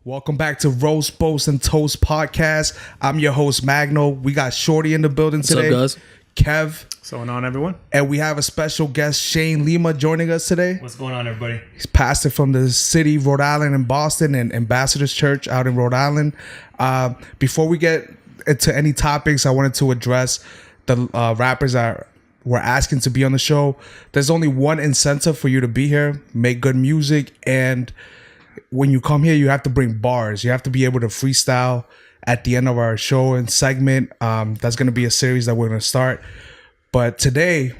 Welcome back to Roast, Boast, and Toast podcast. I'm your host, Magno. We got Shorty in the building today. What's up, guys? Kev. What's going on, everyone? And we have a special guest, Shane Lima, joining us today. What's going on, everybody? He's pastor from the city, Rhode Island, and Boston, and Ambassador's Church out in Rhode Island. Before we get into any topics, I wanted to address the rappers that were asking to be on the show. There's only one incentive for you to be here: make good music. And when you come here, you have to bring bars. You have to be able to freestyle at the end of our show and segment. That's going to be a series that we're going to start. But today,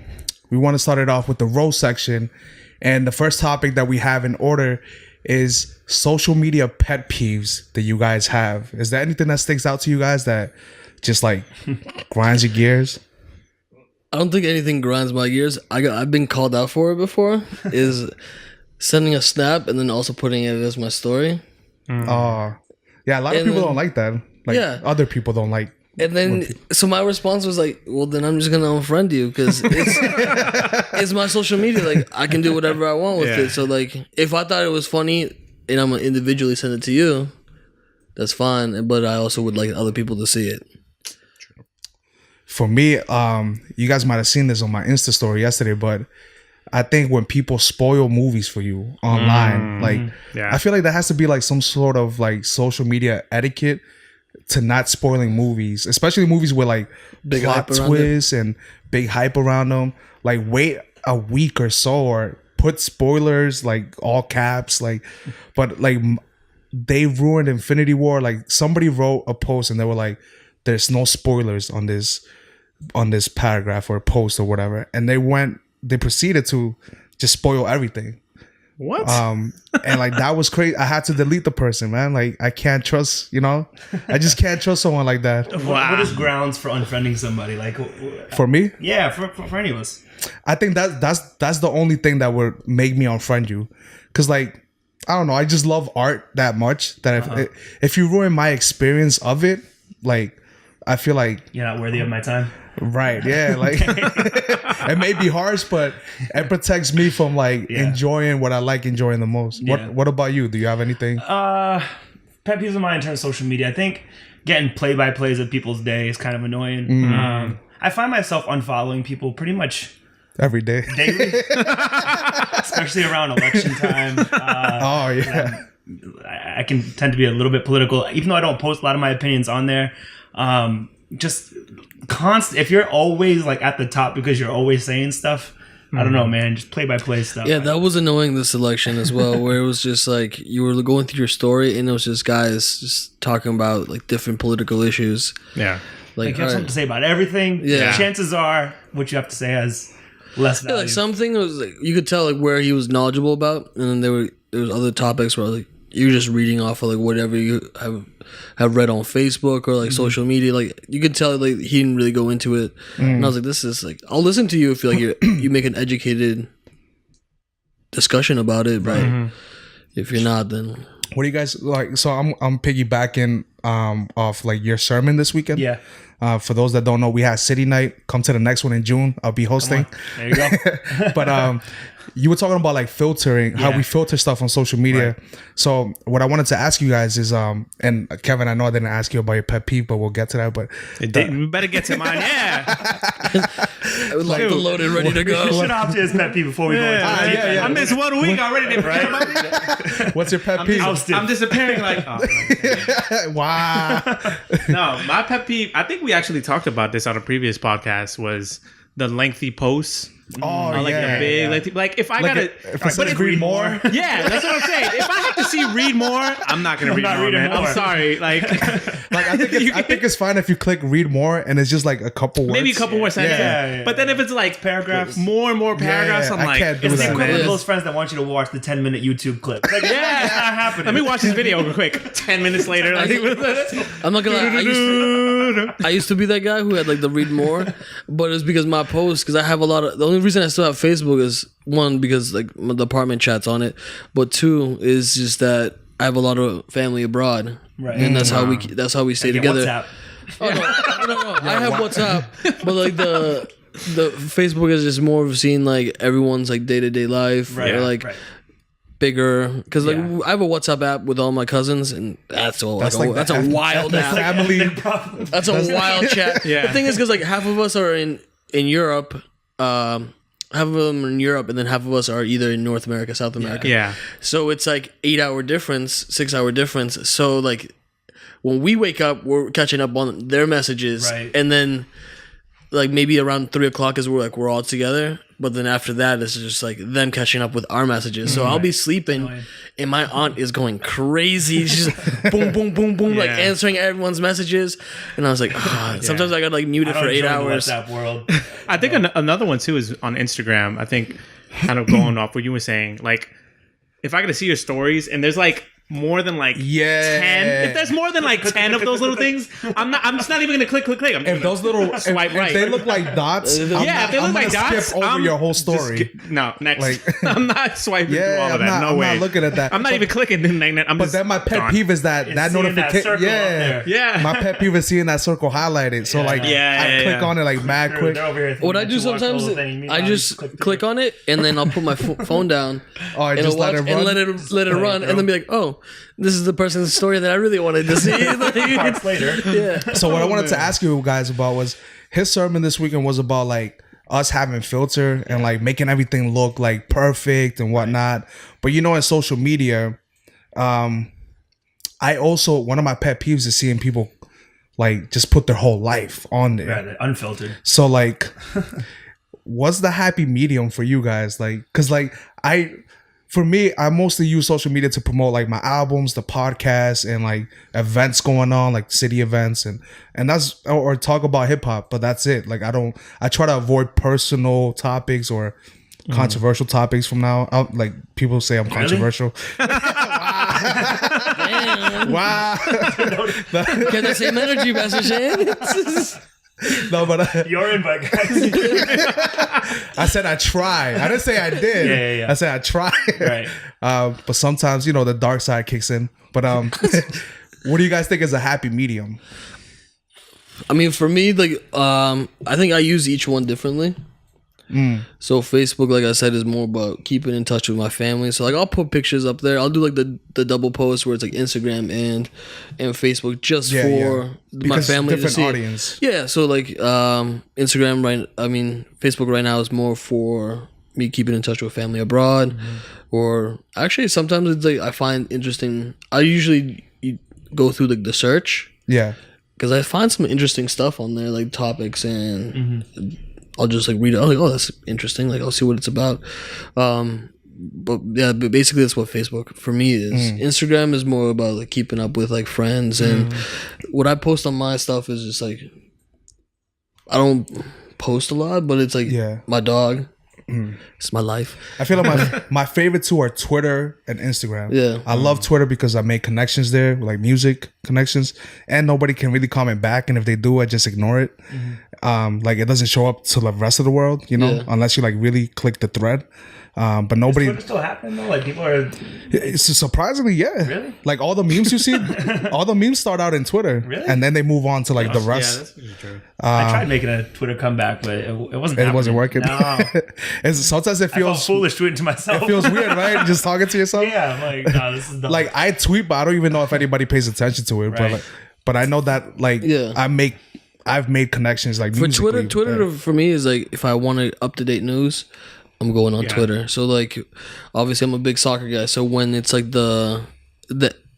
we want to start it off with the roast section. And the first topic that we have in order is social media pet peeves that you guys have. Is there anything that sticks out to you guys that just like grinds your gears? I don't think anything grinds my gears. I've been called out for it before. Is sending a snap and then also putting it as my story. Yeah, a lot of people don't like that. Like, other people don't like. And then, so my response was like, well, then I'm just going to unfriend you because it's my social media. Like, I can do whatever I want with it. So, like, if I thought it was funny and I'm going to individually send it to you, that's fine. But I also would like other people to see it. For me, you guys might have seen this on my Insta story yesterday, but I think when people spoil movies for you online, I feel like there has to be like some sort of like social media etiquette to not spoiling movies, especially movies with like big plot twists and big hype around them. Like, wait a week or so, or put spoilers like all caps. Like, but like they ruined Infinity War. Like, somebody wrote a post and they were like, "There's no spoilers on this paragraph or post or whatever," and they proceeded to just spoil everything. What? And like that was crazy. I had to delete the person, man. Like, I can't trust, I just can't trust someone like that. Wow. What is grounds for unfriending somebody? Like, For me? Yeah, for any of us. I think that's the only thing that would make me unfriend you. Cause like, I don't know, I just love art that much that if you ruin my experience of it, like, I feel like you're not worthy of my time. Right, yeah, like it may be harsh, but it protects me from like enjoying what I like enjoying the most. Yeah. What about you? Do you have anything? Pet peeves of mine in terms of social media. I think getting play-by-plays of people's day is kind of annoying. I find myself unfollowing people pretty much Every day. daily, especially around election time. I can tend to be a little bit political, even though I don't post a lot of my opinions on there. Just constant. If you're always like at the top because you're always saying stuff, I don't know, man. Just play-by-play stuff. Yeah, that was annoying this election as well, where it was just like you were going through your story and it was just guys just talking about like different political issues. Yeah. Like you have something to say about everything. Yeah. Chances are what you have to say has less value. Yeah, like something was like you could tell like where he was knowledgeable about, and then there was other topics where like you're just reading off of like whatever you have read on Facebook or like social media. Like you could tell like he didn't really go into it. And I was like, this is like, I'll listen to you if like you make an educated discussion about it, but if you're not, then What do you guys like? So I'm piggybacking off like your sermon this weekend. Yeah. For those that don't know, we had City Night. Come to the next one in June. I'll be hosting. There you go. But you were talking about like filtering, how we filter stuff on social media. Right. So what I wanted to ask you guys is, and Kevin, I know I didn't ask you about your pet peeve, but we'll get to that. But We better get to mine. Yeah. I would like to load it ready to go. We should opt to his pet peeve before we go into the deep end. I missed 1 week already. Right? What's your pet peeve? I'm disappearing. Like, Wow. No, my pet peeve. I think we actually talked about this on a previous podcast. Was the lengthy posts. Oh, like the big, like if I like gotta, if I said read more, yeah, that's what I'm saying. If I have to see read more, I'm not gonna read more, man. I'm sorry, like I think it's fine if you click read more and it's just like a couple words, maybe a couple more sentences. Yeah. But then if it's like paragraphs, more and more paragraphs, I'm like, can't do It's the that, equivalent man. of those friends that want you to watch the 10-minute YouTube clip. Like, it's not happening. Let me watch this video real quick. 10 minutes later, like, I'm not gonna lie. I used to be that guy who had like the read more, but it's because my posts. Because I have a lot of. The only reason I still have Facebook is one because like the apartment chat's on it, but two is just that I have a lot of family abroad, Right. and that's how we stay together. WhatsApp. Oh, no. I have WhatsApp, but like the Facebook is just more of seeing like everyone's like day-to-day life, Right. or like Right. bigger because like Yeah. I have a WhatsApp app with all my cousins, and that's all. That's Like, like that's the a F- wild that's app. family. That's a wild chat. Yeah. The thing is, because like half of us are in Europe, half of them are in Europe, and then half of us are either in North America, South America. Yeah. So it's like 8-hour difference, 6-hour difference. So like when we wake up, we're catching up on their messages, Right. and then like maybe around 3 o'clock is where like we're all together. But then after that, it's just like them catching up with our messages. So I'll be sleeping, and my aunt is going crazy. She's like, boom, boom, boom, boom, like Yeah. answering everyone's messages. And I was like, sometimes I got like mute it for 8 hours. WhatsApp world. I think another one too is on Instagram. I think kind of going off what you were saying. Like, if I get to see your stories and there's like more than like 10, if there's more than like 10 of those little things, I'm just not even gonna click. I'm just If gonna those little swipe if right. they look like dots, Yeah, I'm if not, they look I'm like gonna dots, skip over I'm your whole just story. no, next. Like- I'm not swiping through all Yeah, of I'm that. not, No I'm way. not looking at that. I'm not So- even clicking. I'm But just then my pet gone. peeve is that It's that seeing that notification. circle up there. Yeah. My pet peeve is seeing that circle highlighted. So like, Yeah, I yeah, click yeah. on it like mad quick. They're over here thinking What I that do you watch the sometimes, whole thing. I Meanwhile, you just click on it, and then I'll put my phone down. Oh, I and just I'll let watch it run. and let it run, and then be like, "Oh, this is the person's story that I really wanted to see." Like, Months later. yeah, So what I wanted to ask you guys about was his sermon this weekend was about like us having filter and like making everything look like perfect and whatnot. But you know, in social media, I also one of my pet peeves is seeing people like just put their whole life on there. Right, unfiltered. So like, what's the happy medium for you guys? Like, cause like for me, I mostly use social media to promote like my albums, the podcast, and like events going on, like city events, and that's or talk about hip hop. But that's it. Like I try to avoid personal topics or controversial topics from now out. Like people say I'm controversial. Wow. get the same energy, Pastor Shane. No, but Your invite, guys. I said I try. I didn't say I did. Yeah. I said I try. Right. But sometimes, you know, the dark side kicks in. But what do you guys think is a happy medium? I mean, for me, like, I think I use each one differently. So Facebook, like I said, is more about keeping in touch with my family. So like I'll put pictures up there. I'll do like the double post where it's like Instagram and Facebook just for my Because family to different see. audience. Yeah, so like Instagram Facebook right now is more for me keeping in touch with family abroad, or actually sometimes it's like I find interesting. I usually go through like the search Yeah. because I find some interesting stuff on there, like topics, and I'll just like read it. I'm like, oh, that's interesting. Like I'll see what it's about. But basically that's what Facebook for me is. Instagram is more about like keeping up with like friends, and what I post on my stuff is just like I don't post a lot, but it's like my dog. It's my life. I feel like my favorite two are Twitter and Instagram. Yeah. I love Twitter because I make connections there, like music connections, and nobody can really comment back. And if they do, I just ignore it. Like it doesn't show up to the rest of the world, you know, unless you like really click the thread. But nobody. Is Twitter still happening though? Like people are. It's surprisingly, yeah. Really? Like all the memes you see, all the memes start out in Twitter, Really? and then they move on to like the Yeah, rest. that's pretty true. I tried making a Twitter comeback, but it wasn't. It wasn't happening. working. No, It's, sometimes it I felt feels foolish tweeting to myself. it feels weird, right? Just talking to yourself. Yeah, I'm like, no, this is dumb. Like I tweet, but I don't even know if anybody pays attention to it. Right. But I know that like Yeah. I've made connections like For musically. Twitter for me is like if I want up to date news, I'm going on Twitter. So like obviously I'm a big soccer guy. So when it's like the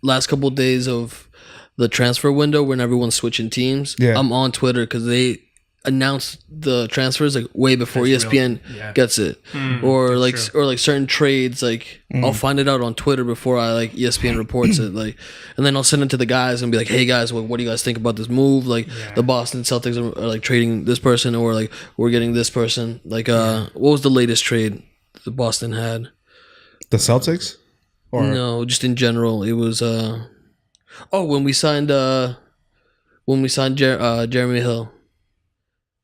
last couple of days of the transfer window when everyone's switching teams, I'm on Twitter because they announce the transfers like way before ESPN gets it, or like certain trades. Like I'll find it out on Twitter before I like ESPN reports it. Like, and then I'll send it to the guys and be like, "Hey guys, what do you guys think about this move? Like the Boston Celtics are like trading this person, or like we're getting this person. Like, what was the latest trade that Boston had? The Celtics, or No, just in general, it was when we signed Jeremy Hill.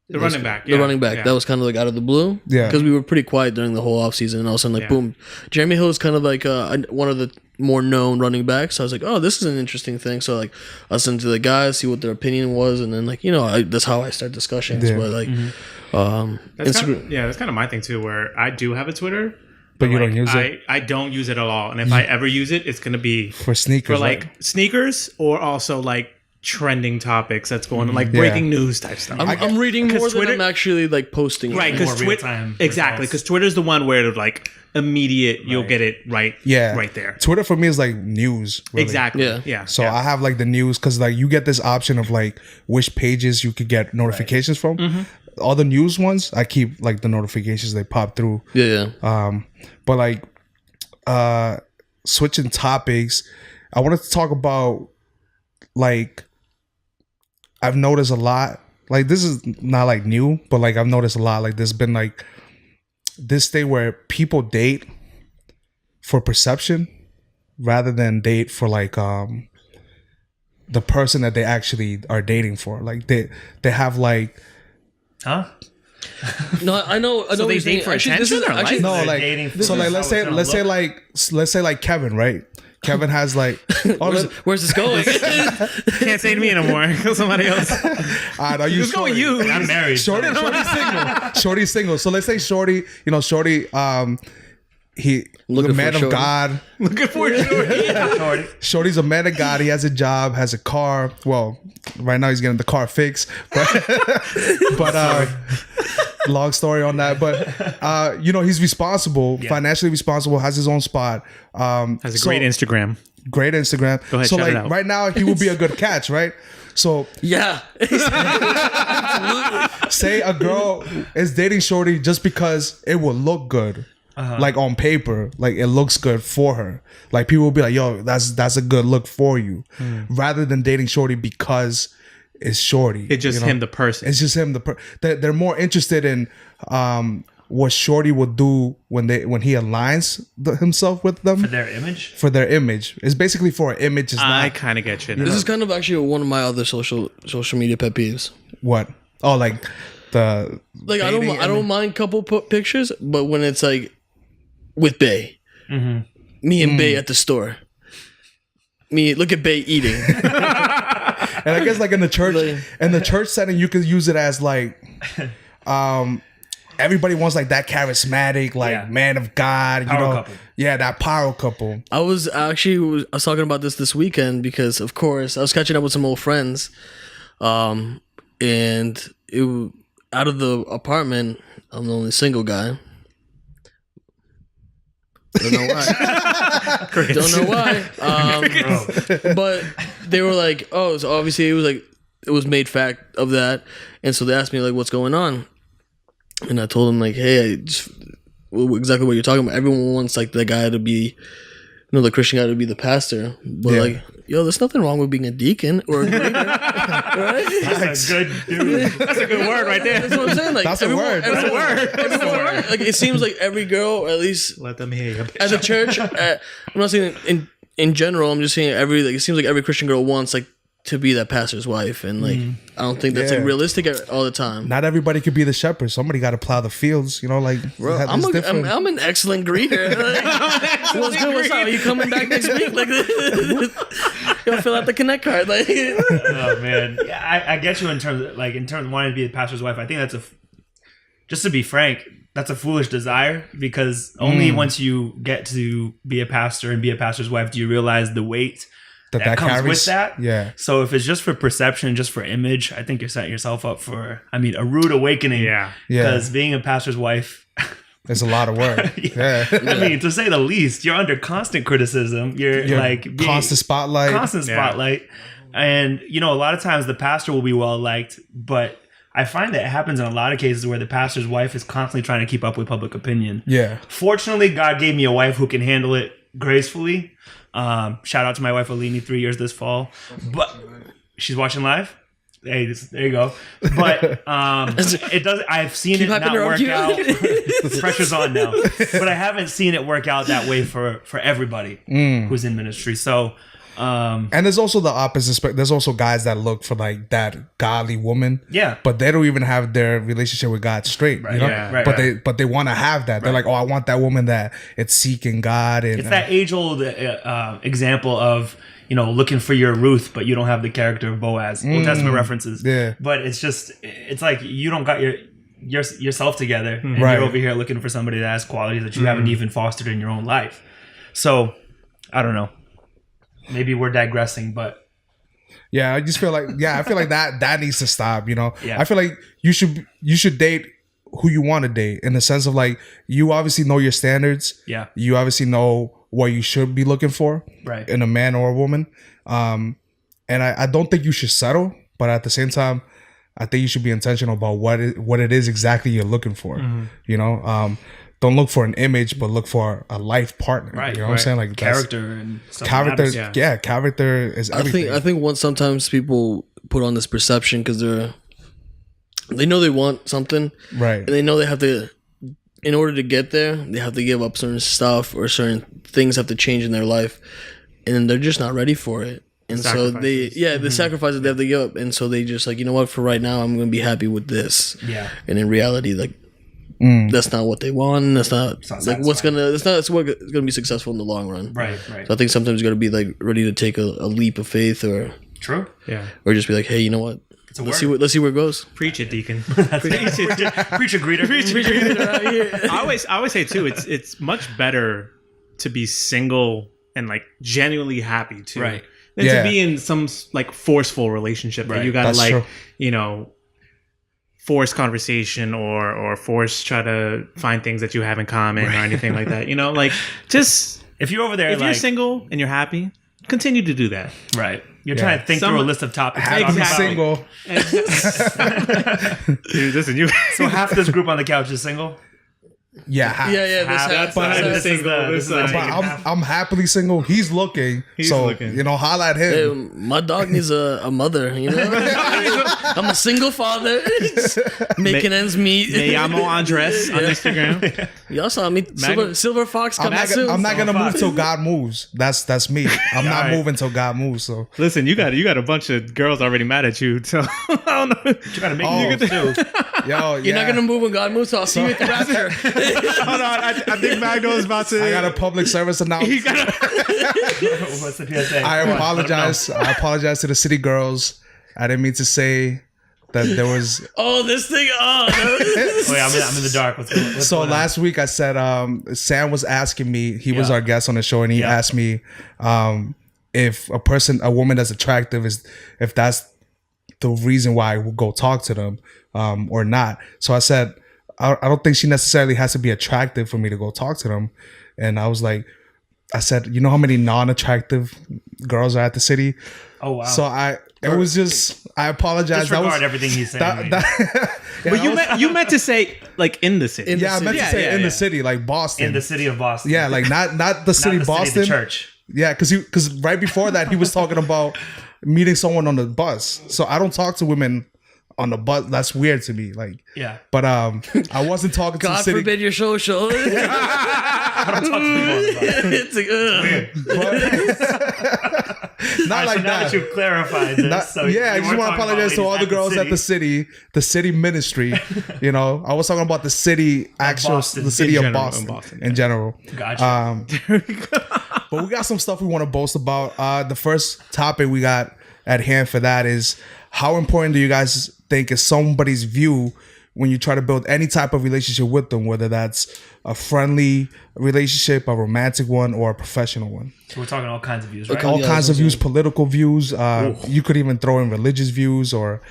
The running back. The running back. That was kind of like out of the blue. Yeah. Because we were pretty quiet during the whole offseason. And all of a sudden, like, boom. Jeremy Hill is kind of like one of the more known running backs. So I was like, oh, this is an interesting thing. So, like, I listened to the guys, see what their opinion was. And then, like, you know, that's how I start discussions. Yeah. But, like, That's Instagram. that's kind of my thing, too, where I do have a Twitter. But you don't use it I don't use it at all. And if I ever use it, it's gonna be for sneakers, for like right? sneakers or also like trending topics that's going on, like breaking news type stuff. I'm reading more than Twitter- I'm actually like posting. Right, More because Twitter real-time exactly results. because Twitter's the one where it's like immediate, you'll get it right. Yeah, right there. Twitter for me is like news. Really. Exactly. Yeah. Yeah. So I have like the news because like you get this option of like which pages you could get notifications from. All the news ones, I keep like the notifications they pop through. Yeah. But like switching topics, I wanted to talk about like I've noticed a lot. Like this is not like new, but like I've noticed a lot. Like there's been like this thing where people date for perception rather than date for like the person that they actually are dating for. Like they have like Huh? No, I know. I know. So what they you're saying. date for Actually, this is attention or actually no They're like dating for so like how it's gonna let's say like Kevin, right? Kevin has like where's this going? Can't say to me anymore. Go somebody else. I use Just go with you. I'm married. Shorty's single. Shorty's single. So let's say Shorty, Shorty, he Looking the man for of Shorty. God. Looking for it. Shorty. Shorty's a man of God. He has a job, has a car. Well, right now he's getting the car fixed. But long story on that. But he's responsible, financially responsible, has his own spot. Has a great Instagram. Great Instagram. Go ahead, so shout it like out. right now he would be a good catch, right? So Yeah. say a girl is dating Shorty just because it will look good. Like on paper, like it looks good for her. Like people will be like, "Yo, that's a good look for you," rather than dating Shorty because it's Shorty. It's just him, the person. It's just him. They're more interested in what Shorty would do when he aligns himself with them For their image? for their image. It's basically for an image. It's I not kind of get you. This is kind of actually one of my other social media pet peeves. what. Oh, like the Like I dating don't mind couple pictures, but when it's like with Bay, me and Bay at the store, look at Bay eating. And I guess like in the church setting, you could use it as like, everybody wants like that charismatic, like man of God, Power couple. Yeah, that power couple. I was talking about this weekend because of course I was catching up with some old friends, and out of the apartment, I'm the only single guy. Don't know why. Don't know why. But they were like, "Oh, so obviously it was made fact of that," and so they asked me like, "What's going on?" And I told them like, "Hey, exactly what you're talking about. Everyone wants like the guy to be, the Christian guy to be the pastor, but like, yo, there's nothing wrong with being a deacon or a greeter, right? That's a good dude. That's a good word right there. That's what I'm saying. Like, That's a word. That's a word. everyone, like it seems like every girl, or at least Let them hear you. at the church, I'm not saying in general. I'm just saying it seems like every Christian girl wants like to be that pastor's wife, and like I don't think that's like Yeah. realistic all the time. Not everybody could be the shepherd. Somebody got to plow the fields. Like Bro, I'm an excellent greeter. Like, what's good? What's up? Are you coming back next week? Like, you'll fill out the connect card. Like, Oh man, yeah, I get you in terms of wanting to be the pastor's wife. I think just to be frank, that's a foolish desire because only once you get to be a pastor and be a pastor's wife do you realize the weight that comes carries with that. Yeah. So if it's just for perception, just for image, I think you're setting yourself up for, a rude awakening. Yeah. Because being a pastor's wife, It's a lot of work. Yeah. to say the least, you're under constant criticism. You're like being constant spotlight. constant spotlight. And, a lot of times the pastor will be well liked, but I find that it happens in a lot of cases where the pastor's wife is constantly trying to keep up with public opinion. Yeah. Fortunately, God gave me a wife who can handle it gracefully. Shout out to my wife, Alini, 3 years this fall. But she's watching live. Hey, there you go. But it does. I've seen it not work out. The pressure's on now. But I haven't seen it work out that way for everybody who's in ministry. So, and there's also the opposite. There's also guys that look for like that godly woman. Yeah. But they don't even have their relationship with God straight. Right, You know? yeah, right, but right. they want to have that. They're like, oh, I want that woman that it's seeking God. And it's that age-old example of, looking for your Ruth, but you don't have the character of Boaz. Old Testament references. Yeah. But it's like you don't got yourself together, and Right. you're over here looking for somebody that has qualities that you haven't even fostered in your own life. So, I don't know. Maybe we're digressing, but Yeah, I just feel like I feel like that needs to stop. You know, Yeah. I feel like you should date who you want to date in the sense of like you obviously know your standards. yeah, You obviously know what you should be looking for right. in a man or a woman. And I don't think you should settle, but at the same time, I think you should be intentional about what it is exactly you're looking for. You know, don't look for an image, but look for a life partner. Right, You know what I'm saying? Like that's- Character and stuff character. matters. Yeah, character is everything. I think once sometimes people put on this perception because they know they want something, right. and they know they have to, in order to get there, they have to give up certain stuff or certain things have to change in their life, and they're just not ready for it. And so the sacrifices they have to give up, and so they just like, you know what, for right now I'm going to be happy with this. Yeah. And in reality, like that's not what they want. That's not like what's gonna. It's what's gonna be successful in the long run. Right, right. So I think sometimes you got to be like ready to take a leap of faith, or True. Yeah. just be like, hey, you know what? a Let's word. see where it goes. Preach it, Deacon. Preacher greeter. I always say too, it's much better to be single and like genuinely happy too, Right. than Yeah. to be in some like forceful relationship that Right. you gotta That's like true. you know force conversation or force try to find things that you have in common or anything like that. You know, like just If you're over there, if like, you're single and you're happy, continue to do that. right, you're trying to think Some- through a list of topics. to I'm talk about. single. Dude, listen, you. So half this group on the couch is single. Yeah, Yeah. Half- This this is the But I'm happily single. He's looking. so looking. you know, holla at him. my dog needs a mother. You know, I'm a single father, making ends meet. Me llamo Andres on Instagram. Y'all saw me, Silver Fox I'm coming not, soon. I'm not gonna move fine. till God moves. That's me. I'm not Alright. moving till God moves. So Listen, you got a bunch of girls already mad at you. So I don't know. You gotta make Oh. moves too. yo, You're not gonna move when God moves, so I'll see you at the rapture. Hold on, I think Magno is about to. I got a public service announcement. What's the PSA? I Come on, apologize. I apologize to the city girls. I didn't mean to say that there was. Oh, this thing. Oh, Oh yeah, I'm in the dark. What's So going on? last week I said Sam was asking me. He was Yeah. our guest on the show, and he Yeah. asked me if a woman that's attractive if that's the reason why I would go talk to them or not. So I said I don't think she necessarily has to be attractive for me to go talk to them. And I said, you know how many non-attractive girls are at the city? Oh wow. So I apologize. Disregard everything he's saying. But you meant to say like in the city. Yeah, I meant to say in yeah. the city, like Boston. in the city of Boston. Yeah, like not the city Not the Boston. city, the church. Yeah, because right before that he was talking about meeting someone on the bus. So I don't talk to women on the bus. That's weird to me. Like, Yeah. but I wasn't talking to the God city. forbid you're social. I don't talk to people about it. It's like, Not like So now that. that you've clarified this, Not- so yeah, I you just weren't want to talking about apologize to all the ladies girls at the city ministry. You know, I was talking about the city, Boston. the city In of general, Boston, in Boston, in general. Gotcha. But we got some stuff we want to boast about. The first topic we got at hand for that is how important do you guys think is somebody's view when you try to build any type of relationship with them, whether that's a friendly relationship, a romantic one, or a professional one? So we're talking all kinds of views, right? Okay. All Yeah, kinds of that's views, political views. You could even throw in religious views or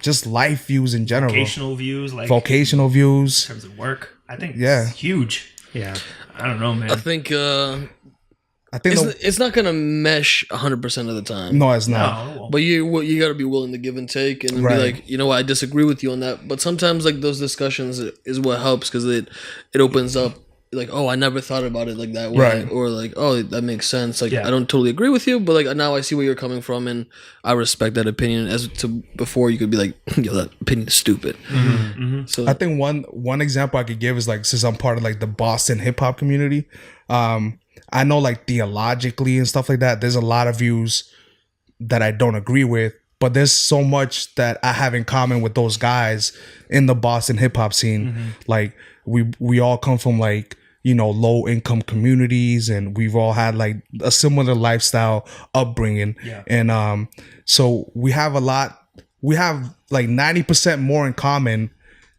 just life views in general. Vocational views, like Vocational views. in terms of work. I think Yeah. it's huge. Yeah. I don't know, man. I think I think it's not gonna mesh 100% of the time. no, it's not. No, it won't. But you got to be willing to give and take and Right. be like, you know what, I disagree with you on that. But sometimes like those discussions is what helps because it opens up like, oh, I never thought about it like that way, Right. or like, oh, that makes sense. Like Yeah. I don't totally agree with you, but like now I see where you're coming from and I respect that opinion. As to before, you could be like, yo, that opinion is stupid. So I think one example I could give is like, since I'm part of like the Boston hip hop community, I know like theologically and stuff like that, there's a lot of views that I don't agree with, but there's so much that I have in common with those guys in the Boston hip hop scene. Like we all come from like, you know, low income communities, and we've all had like a similar lifestyle upbringing. Yeah. And so we have like 90% more in common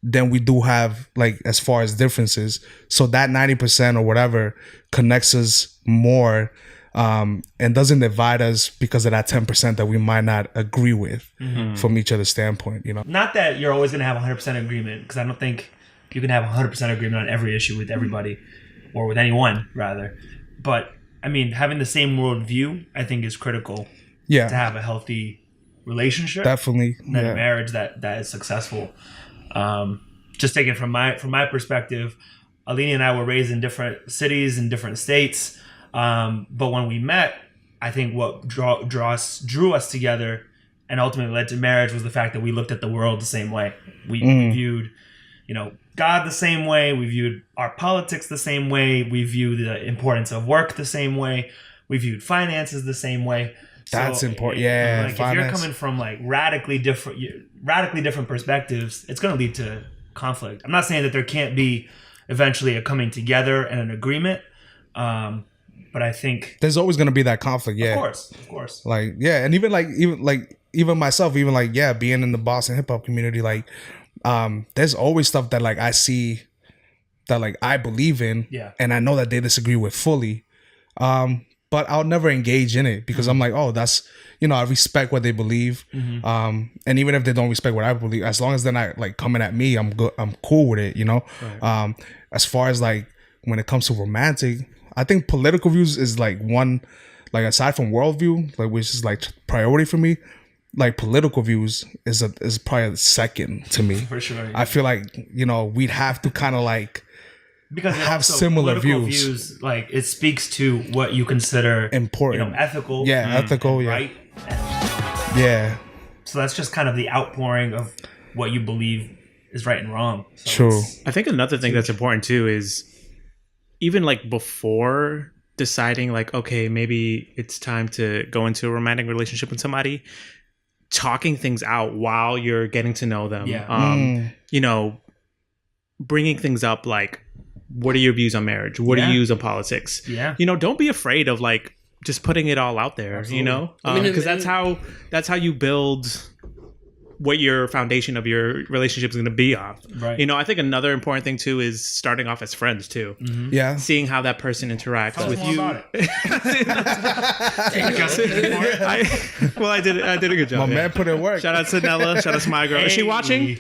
than we do have like as far as differences. So that 90% or whatever connects us more, and doesn't divide us because of that 10% that we might not agree with from each other's standpoint, you know? Not that you're always going to have 100% agreement, because I don't think you can have 100% agreement on every issue with everybody, or with anyone, rather. But, I mean, having the same worldview, I think, is critical to have a healthy relationship. Definitely. And a marriage that is successful. Just taking from my perspective, Alini and I were raised in different cities and different states. But when we met, I think what drew us together and ultimately led to marriage was the fact that we looked at the world the same way. We viewed, God the same way. We viewed our politics the same way. We viewed the importance of work the same way. We viewed finances the same way. That's important. Like, if you're coming from like radically different perspectives, it's going to lead to conflict. I'm not saying that there can't be eventually a coming together and an agreement. But I think there's always going to be that conflict. Yeah. Of course. Like, yeah. And even myself, being in the Boston hip hop community, like, there's always stuff that like I see that like I believe in, and I know that they disagree with fully, but I'll never engage in it because I'm like, oh, that's, I respect what they believe, and even if they don't respect what I believe, as long as they're not like coming at me, I'm good, I'm cool with it, Right. As far as like when it comes to romantic, I think political views is like one, like aside from worldview, like which is like priority for me. Like political views is probably second to me. For sure. Yeah. I feel like we'd have to kind of like because have similar views. Like it speaks to what you consider important, ethical. Yeah, ethical. And yeah, right. Yeah. So that's just kind of the outpouring of what you believe is right and wrong. So true. I think another thing that's important too is even like before deciding like, okay, maybe it's time to go into a romantic relationship with somebody, talking things out while you're getting to know them. Bringing things up like, what are your views on marriage? What are your views on politics? Yeah. Don't be afraid of like just putting it all out there. Absolutely. Because that's how you build what your foundation of your relationship is going to be on. Right. I think another important thing too is starting off as friends too. Mm-hmm. Yeah. Seeing how that person interacts with you. About it. I did a good job. My man put in work. Shout out to Nella. Shout out to my girl. Is she watching?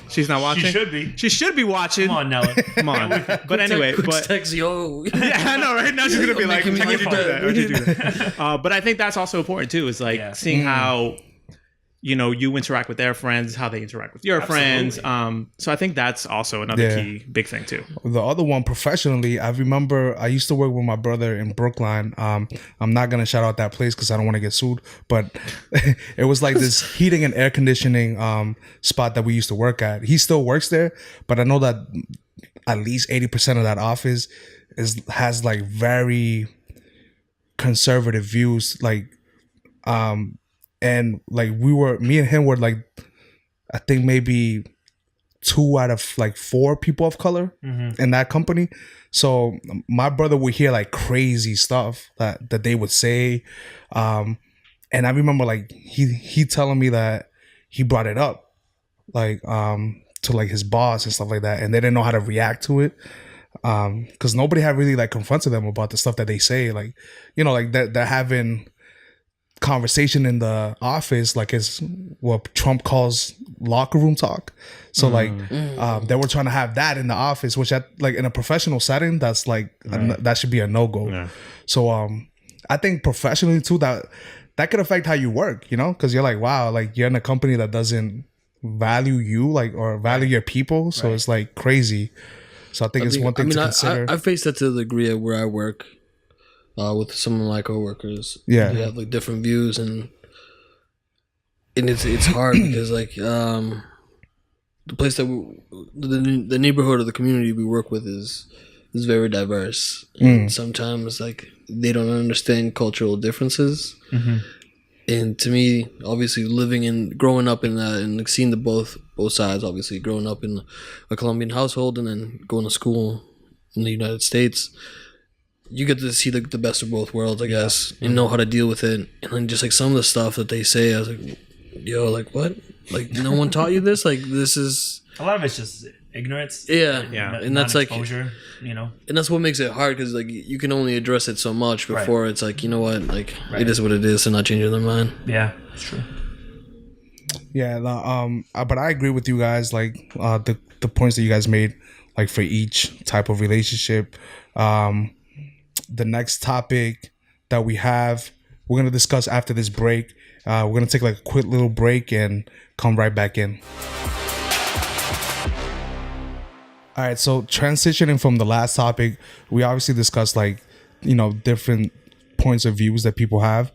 She's not watching. She should be. She should be watching. Come on, Nella. Come on. But anyway, text, yo. Yeah, I know, right? Now she's gonna be like, Making me "Why'd you like do that. Why'd you do that?" But I think that's also important too. Is like seeing how you interact with their friends, how they interact with your friends. So I think that's also another key big thing too. The other one, professionally, I remember I used to work with my brother in Brookline. I'm not gonna shout out that place because I don't want to get sued, but it was like this heating and air conditioning spot that we used to work at. He still works there, but I know that at least 80% of that office has like very conservative views, like and like me and him were like, I think maybe 2 out of like 4 people of color in that company. So my brother would hear like crazy stuff that they would say. And I remember like he telling me that he brought it up like to like his boss and stuff like that, and they didn't know how to react to it. Because nobody had really like confronted them about the stuff that they say. Like, like they're having conversation in the office like it's what Trump calls locker room talk. So like they were trying to have that in the office, which like in a professional setting, that's like that should be a no-go. Yeah. So I think professionally too, that could affect how you work, because you're like, wow, like you're in a company that doesn't value you like or value your people. So it's like crazy. So I think it's one thing to consider. I face that to the degree of where I work. With some of my coworkers, they have like different views, and it's hard because like the place that the neighborhood or the community we work with is very diverse, and sometimes like they don't understand cultural differences. And to me, obviously, growing up in that and like seeing the both sides, obviously growing up in a Colombian household and then going to school in the United States. You get to see the best of both worlds, I guess, and know how to deal with it. And then just like some of the stuff that they say, I was like, yo, like what? Like no one taught you this? Like this is A lot of it's just ignorance. Yeah, Yeah. and that's like, exposure. You know, and that's what makes it hard because like you can only address it so much before it's like, you know what, like it is what it is, and not changing their mind. yeah, it's true. Yeah, but I agree with you guys. Like the points that you guys made, like for each type of relationship. The next topic that we have, we're gonna discuss after this break. We're gonna take like a quick little break and come right back in. All right, so transitioning from the last topic, we obviously discussed like, you know, different points of views that people have.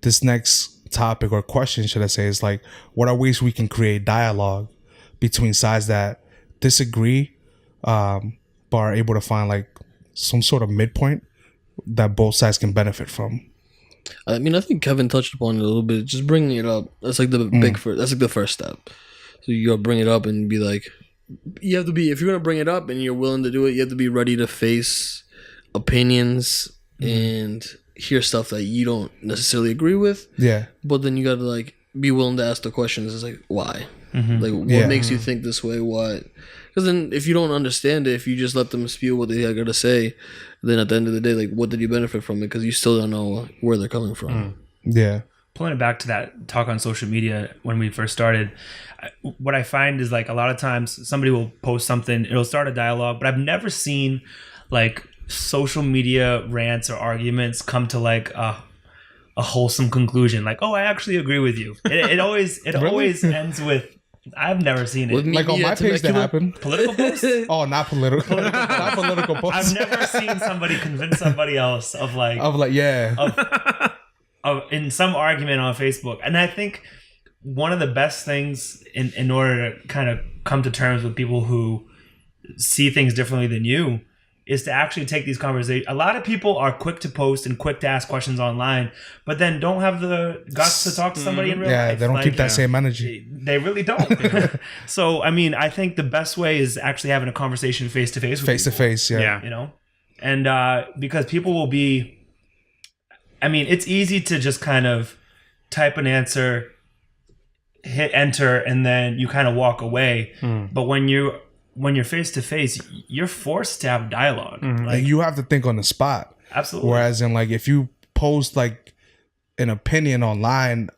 This next topic or question, should I say, is like, what are ways we can create dialogue between sides that disagree, but are able to find like some sort of midpoint that both sides can benefit from? I mean, I think Kevin touched upon it a little bit. Just bringing it up, that's like the that's like the first step. So you gotta bring it up and be like, you have to be, if you're gonna bring it up and you're willing to do it, you have to be ready to face opinions and hear stuff that you don't necessarily agree with. Yeah. But then you gotta like be willing to ask the questions. It's like, why? Like, what makes you think this way? What? Because then if you don't understand it, if you just let them spew what they gotta say, then at the end of the day, like, what did you benefit from it? Because you still don't know where they're coming from. Yeah. Pulling it back to that talk on social media when we first started, what I find is like a lot of times somebody will post something, it'll start a dialogue, but I've never seen like social media rants or arguments come to like a wholesome conclusion. Like, oh, I actually agree with you. It always always ends with, I've never seen it. Like on my page that happened. Political posts? Oh, not political. Not political posts. I've never seen somebody convince somebody else of in some argument on Facebook. And I think one of the best things in order to kind of come to terms with people who see things differently than you is to actually take these conversations. A lot of people are quick to post and quick to ask questions online, but then don't have the guts to talk to somebody in real life. Yeah, they don't keep that same energy. They really don't. So, I mean, I think the best way is actually having a conversation face to face. Face to face, yeah. You know? And because people will be... I mean, it's easy to just kind of type an answer, hit enter, and then you kind of walk away. But when you're face to face, you're forced to have dialogue. Like you have to think on the spot. Absolutely. Whereas in like if you post like an opinion online,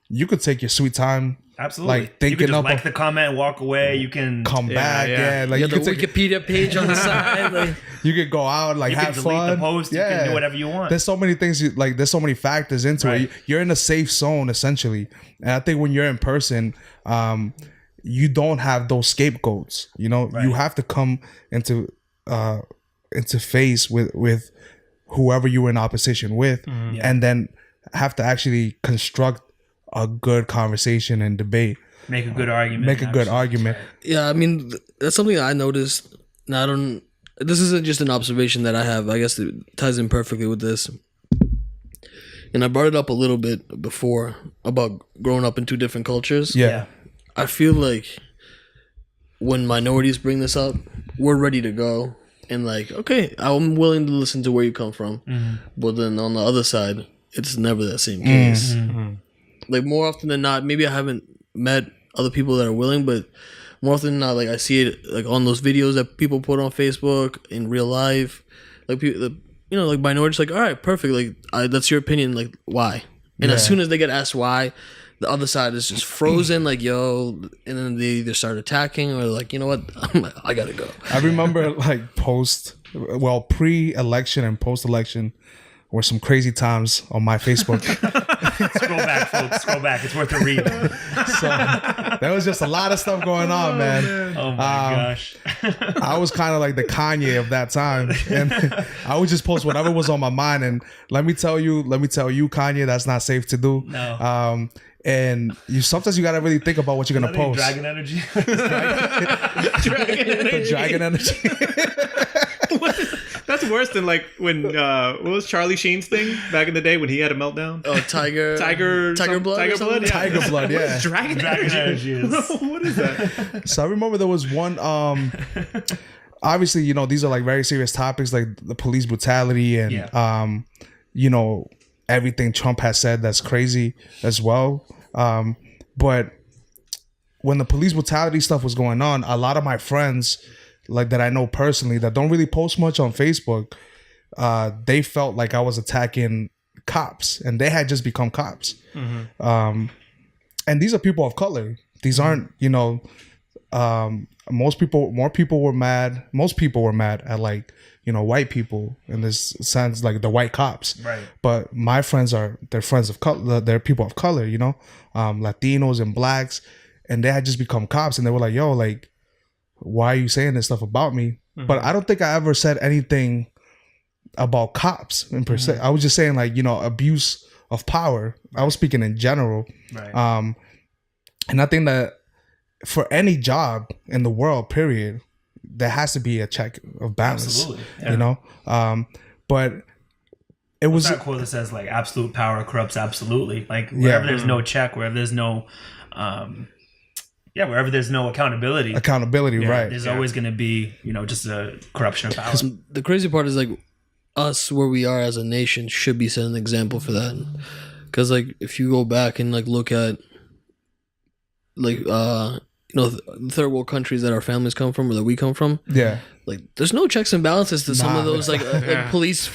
you could take your sweet time. Absolutely. Like thinking you can just up like the comment, walk away. You can come back. Yeah. Like you got the Wikipedia page on the side. Like, you could go out, like you have can delete fun. the post. You can do whatever you want. There's so many things. There's so many factors into it. You're in a safe zone essentially, and I think when you're in person, you don't have those scapegoats. You know, you have to come into face with whoever you were in opposition with, and then have to actually construct a good conversation and debate. Make a good argument. Yeah, I mean, that's something I noticed. Now, this isn't just an observation that I have. I guess it ties in perfectly with this. And I brought it up a little bit before about growing up in two different cultures. Yeah. I feel like when minorities bring this up, we're ready to go. And like, okay, I'm willing to listen to where you come from. But then on the other side, it's never that same case. Like more often than not, maybe I haven't met other people that are willing, but more often than not, like I see it like on those videos that people put on Facebook in real life, like people, like minorities, like, all right, perfect, like that's your opinion, like why? And as soon as they get asked why, the other side is just frozen, like yo, and then they either start attacking or like, you know what, I gotta go. I remember like pre-election and post-election were some crazy times on my Facebook. Scroll back, folks. Scroll back. It's worth a read. So there was just a lot of stuff going on, man. Oh my gosh. I was kind of like the Kanye of that time, and I would just post whatever was on my mind. And let me tell you, Kanye, that's not safe to do. No. And sometimes you gotta really think about what you're gonna post. Dragon energy. The dragon energy. That's worse than like when what was Charlie Sheen's thing back in the day when he had a meltdown? Oh, tiger blood. Tiger blood. Yeah. Tiger blood. Yeah. What is dragon energy is? What is that? So I remember there was one. Obviously, these are like very serious topics, like the police brutality and everything Trump has said that's crazy as well. But when the police brutality stuff was going on, a lot of my friends, like that I know personally, that don't really post much on Facebook, they felt like I was attacking cops, and they had just become cops. And these are people of color. These aren't, most people were mad at, like, white people in this sense, like the white cops. Right. But my friends they're friends of color. They're people of color, Latinos and blacks, and they had just become cops, and they were like, yo, like, why are you saying this stuff about me? But I don't think I ever said anything about cops in per se. I was just saying, like, abuse of power. I was speaking in general. Right. And I think that for any job in the world, period, there has to be a check of balance. Absolutely. Yeah. But it was that quote that says, like, absolute power corrupts absolutely. Like, wherever there's no check, wherever there's no wherever there's no accountability, right? There's always going to be, just a corruption of power. The crazy part is, like, us where we are as a nation should be setting an example for that. Because, like, if you go back and, like, look at, like, third world countries that our families come from or that we come from, like, there's no checks and balances to some of those, like, like police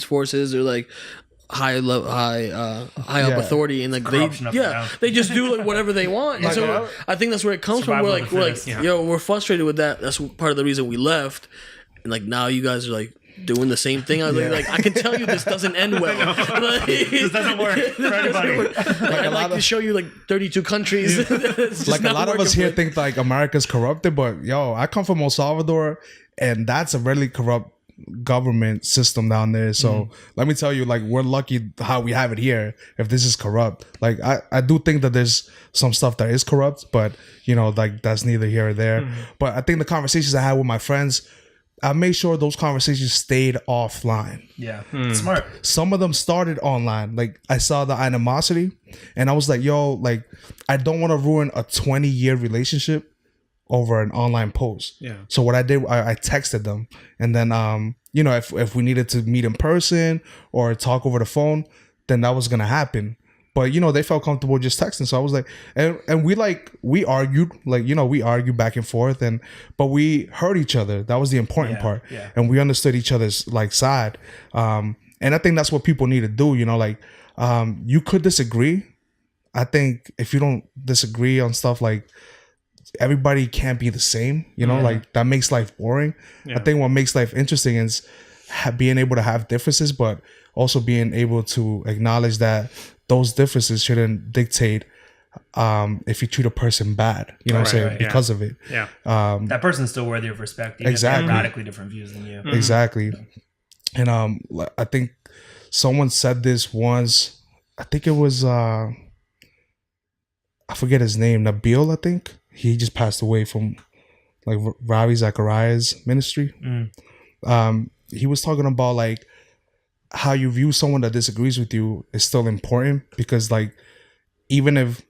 forces, or like high up authority, and like they just do like whatever they want. And so I think that's where it comes from. We're like we're frustrated with that. That's part of the reason we left. And like now you guys are like doing the same thing. Like I can tell you this doesn't end well. Like, this doesn't work for anybody. I'd like to show you like 32 countries. Like a lot of us here think like America's corrupted, but I come from El Salvador, and that's a really corrupt government system down there. So let me tell you, like, we're lucky how we have it here. If this is corrupt, like I do think that there's some stuff that is corrupt, but like that's neither here or there. But I think the conversations I had with my friends, I made sure those conversations stayed offline. Yeah. Smart. Some of them started online. Like, I saw the animosity, and I was like, yo, like, I don't want to ruin a 20-year relationship over an online post. Yeah. So what I did, I texted them, and then, if we needed to meet in person or talk over the phone, then that was going to happen. But, they felt comfortable just texting. So I was like, and we argued, like, we argued back and forth, but we heard each other. That was the important part. Yeah. And we understood each other's, like, side. And I think that's what people need to do, you could disagree. I think if you don't disagree on stuff, like, everybody can't be the same, like, that makes life boring. Yeah. I think what makes life interesting is being able to have differences, but also being able to acknowledge that those differences shouldn't dictate if you treat a person bad, what I'm saying, because of it. Yeah. That person's still worthy of respect. Even exactly. If they have radically different views than you. Exactly. And I think someone said this once. I think it was I forget his name, Nabil, I think. He just passed away from, like, Ravi Zachariah's ministry. He was talking about, like, how you view someone that disagrees with you is still important, because, like, even if,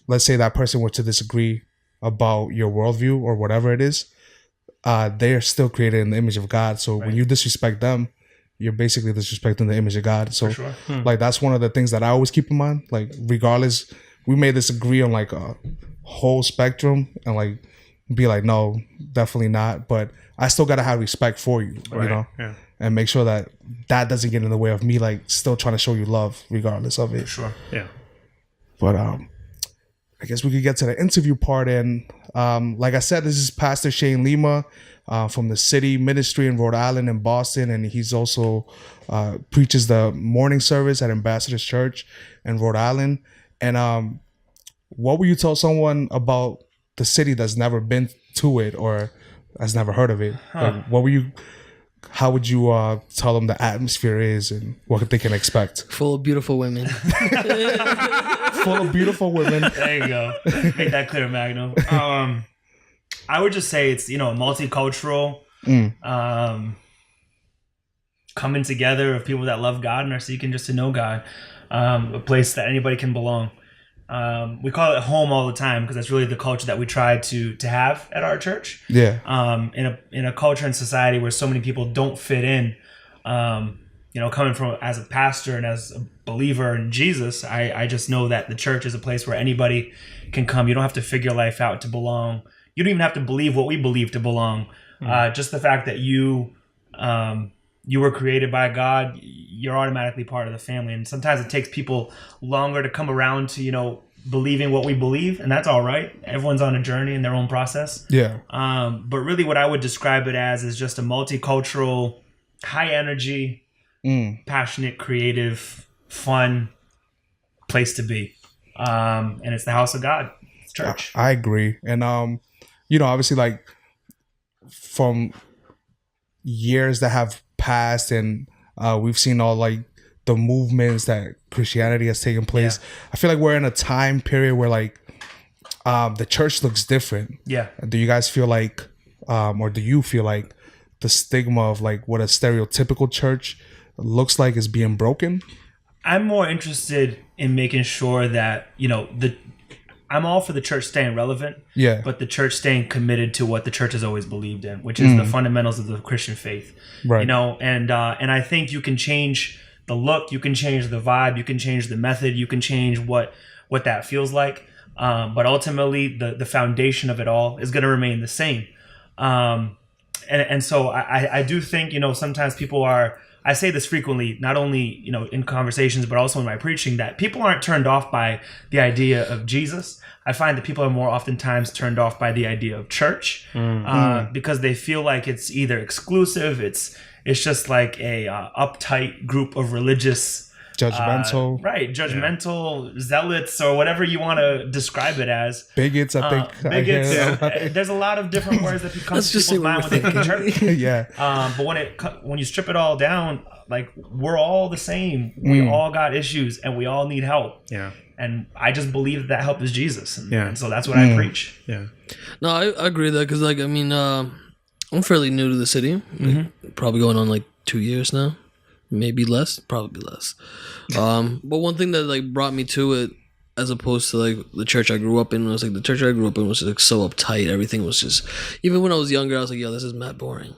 let's say, that person were to disagree about your worldview or whatever it is, they're still created in the image of God. So when you disrespect them, you're basically disrespecting the image of God. So like, that's one of the things that I always keep in mind. Like, regardless, we may disagree on, like, a whole spectrum, and, like, be like, no, definitely not. But I still gotta have respect for you, Yeah. And make sure that doesn't get in the way of me, like, still trying to show you love regardless of it. Sure. Yeah. But I guess we could get to the interview part. And like I said, this is Pastor Shane Lima from the City Ministry in Rhode Island and Boston, and he's also preaches the morning service at Ambassador's Church in Rhode Island. And what would you tell someone about the city that's never been to it or has never heard of it? Like, how would you tell them the atmosphere is and what they can expect? Full of beautiful women. Full of beautiful women. There you go. Make that clear, Magnum. I would just say it's, multicultural, coming together of people that love God and are seeking just to know God. A place that anybody can belong. We call it home all the time because that's really the culture that we try to have at our church. Yeah. In a culture and society where so many people don't fit in, coming from as a pastor and as a believer in Jesus, I just know that the church is a place where anybody can come. You don't have to figure life out to belong. You don't even have to believe what we believe to belong. Just the fact that you were created by God, you're automatically part of the family. And sometimes it takes people longer to come around to, believing what we believe, and that's all right. Everyone's on a journey in their own process. Yeah. But really what I would describe it as is just a multicultural, high energy, passionate, creative, fun place to be. And it's the house of God. It's church. I agree. And, obviously, like, from years that have passed and we've seen all, like, the movements that Christianity has taken place. Yeah. I feel like we're in a time period where, like, the church looks different. Yeah. Do you guys feel like, or do you feel like the stigma of, like, what a stereotypical church looks like is being broken? I'm more interested in making sure that, I'm all for the church staying relevant. Yeah. But the church staying committed to what the church has always believed in, which is the fundamentals of the Christian faith. Right. And I think you can change the look, you can change the vibe, you can change the method, you can change what that feels like. But ultimately, the foundation of it all is going to remain the same. And so I do think, sometimes people are, I say this frequently, not only, in conversations, but also in my preaching, that people aren't turned off by the idea of Jesus. I find that people are more oftentimes turned off by the idea of church because they feel like it's either exclusive, it's just like a uptight group of religious judgmental, judgmental zealots or whatever you want to describe it as. Bigots, I think. Bigots. There's a lot of different words that come to people's mind when they think of church. Yeah. But when you strip it all down, like, we're all the same. We all got issues and we all need help. Yeah. And I just believe that help is Jesus. And so that's what I preach. Yeah. No, I agree with that because, like, I mean, I'm fairly new to the city. Like, probably going on like 2 years now, maybe less, probably less. But one thing that, like, brought me to it, as opposed to, like, the church I grew up in, was like the church I grew up in was, like, so uptight. Everything was just, even when I was younger, I was like, yo, this is mad boring.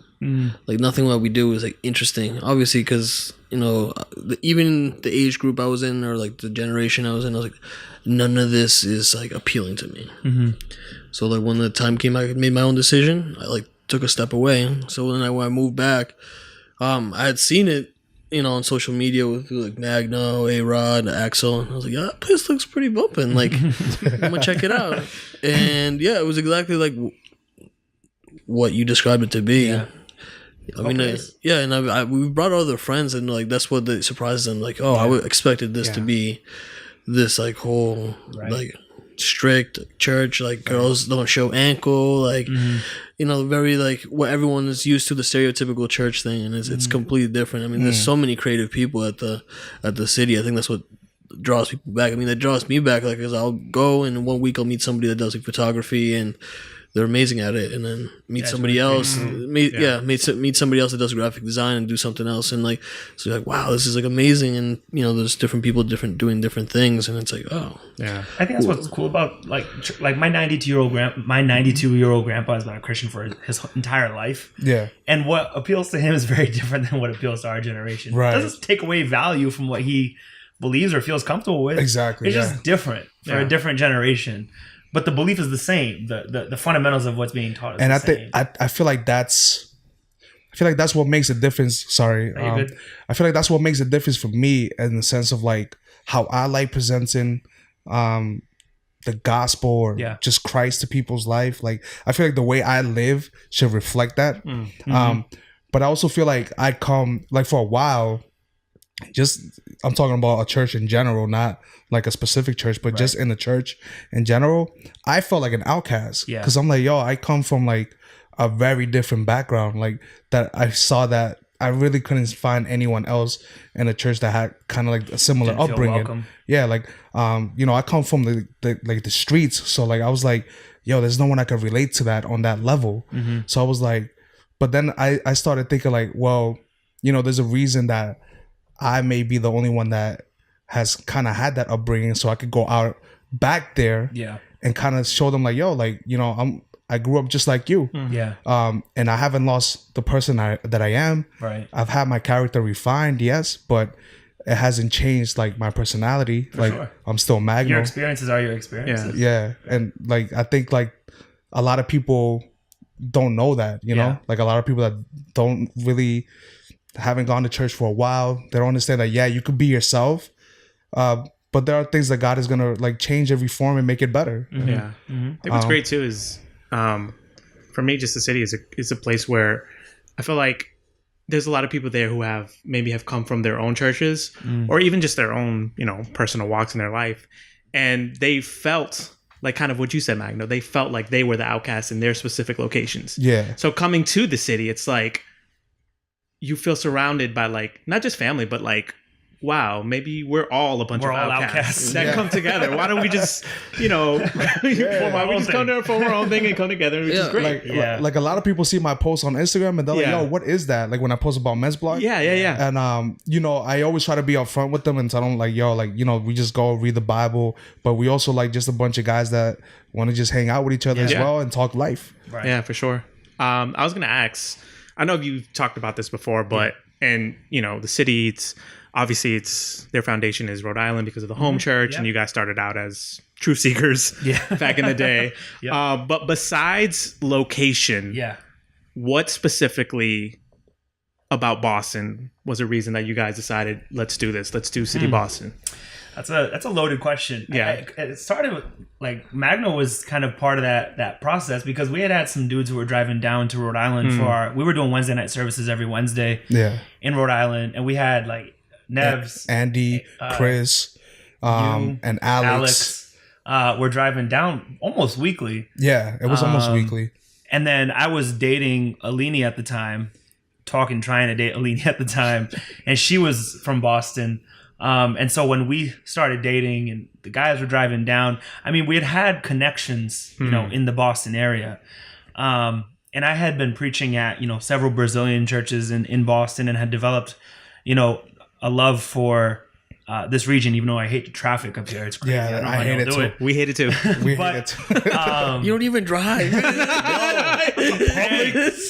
Like, nothing what we do is, like, interesting. Obviously, because, even the age group I was in, or, like, the generation I was in, I was like, none of this is, like, appealing to me. So, like, when the time came, I made my own decision. I, like, took a step away. So when I moved back, I had seen it, on social media with, like, Magno, A-Rod, Axel, and I was like, yeah, that place looks pretty bumping. Like, I'm gonna check it out. And yeah, it was exactly like what you described it to be. Yeah. I mean, and we brought other friends, and, like, that's what surprises them. Like, oh, I expected this to be this, like, whole like strict church, like, girls don't show ankle, like, very, like, what everyone is used to, the stereotypical church thing, and it's completely different. I mean, there's so many creative people at the city. I think that's what draws people back. I mean, that draws me back, like, because I'll go and in 1 week I'll meet somebody that does, like, photography, and they're amazing at it, and then meet somebody else, meet somebody else that does graphic design and do something else, and, like, so you're like, wow, this is, like, amazing, and there's different people doing different things, and it's like, oh, yeah. I think that's what's cool about, like my 92-year-old grandpa has been a Christian for his entire life. Yeah, and what appeals to him is very different than what appeals to our generation. Right, it doesn't take away value from what he believes or feels comfortable with. Exactly, it's just different for a different generation. But the belief is the same. The fundamentals of what's being taught is the same. I feel like that's what makes a difference. Sorry. I feel like that's what makes a difference for me, in the sense of, like, how I like presenting the gospel or just Christ to people's life. Like, I feel like the way I live should reflect that. But I also feel like I come, like, for a while, I'm talking about a church in general, not like a specific church, but just in the church in general, I felt like an outcast. Yeah. Because I'm like, yo, I come from, like, a very different background. Like, that I saw that I really couldn't find anyone else in a church that had kind of, like, a similar upbringing. Yeah, like, I come from the streets, so, like, I was like, yo, there's no one I could relate to that on that level. So I was like, but then I started thinking, like, well, there's a reason that I may be the only one that has kind of had that upbringing, so I could go out back there and kind of show them, like, yo, like, I grew up just like you. Yeah. And I haven't lost the person that I am. Right. I've had my character refined, yes, but it hasn't changed like my personality. Like sure. I'm still Magno. Your experiences are your experiences. Yeah. And like I think like a lot of people don't know that, you know? Yeah. Like a lot of people that don't really haven't gone to church for a while, they don't understand that you could be yourself. But there are things that God is gonna like change every form and make it better. Mm-hmm. Yeah. Mm-hmm. I think what's great too is for me, just the city is a place where I feel like there's a lot of people there who have come from their own churches or even just their own, personal walks in their life. And they felt like kind of what you said, Magno. They felt like they were the outcasts in their specific locations. Yeah. So coming to the city, it's like you feel surrounded by like not just family, but like, wow, maybe we're all a bunch of outcasts that come together. Why don't we just, why we just come there for our own thing and come together, which is great. Like a lot of people see my posts on Instagram and they're like, yo, what is that? Like when I post about Men's Block. Yeah. And, I always try to be upfront with them and tell them like, yo, like, we just go read the Bible, but we also like just a bunch of guys that want to just hang out with each other as well and talk life. Right. Yeah, for sure. I was going to ask, I know you've talked about this before, but, and the city, obviously, their foundation is Rhode Island because of the home church, and you guys started out as truth seekers back in the day. But besides location, what specifically about Boston was a reason that you guys decided, let's do this, let's do City Boston? That's a loaded question. Yeah, it started with like Magno was kind of part of that process because we had some dudes who were driving down to Rhode Island we were doing Wednesday night services every Wednesday in Rhode Island, and we had like Nevs, Andy, Chris, and Alex. We're driving down almost weekly. Yeah, it was almost weekly. And then I was dating Alini at the time, trying to date Alini at the time, and she was from Boston. And so when we started dating and the guys were driving down, I mean, we had connections, in the Boston area. And I had been preaching at, several Brazilian churches in Boston and had developed, a love for this region, even though I hate the traffic up there. It's crazy. Yeah, I hate it too. We hate it too. We hate it too. You don't even drive.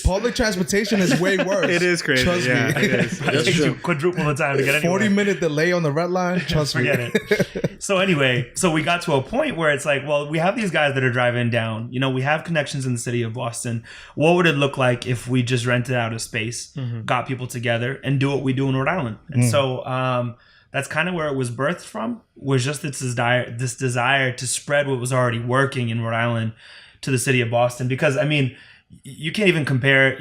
Public transportation is way worse. It is crazy. Trust me. It takes you quadruple the time to get anywhere. 40-minute delay on the red line. Trust me. Forget it. So anyway, we got to a point where it's like, well, we have these guys that are driving down. We have connections in the city of Boston. What would it look like if we just rented out a space, got people together, and do what we do in Rhode Island? And so that's kind of where it was birthed from, was just this desire to spread what was already working in Rhode Island to the city of Boston. Because, I mean, you can't even compare,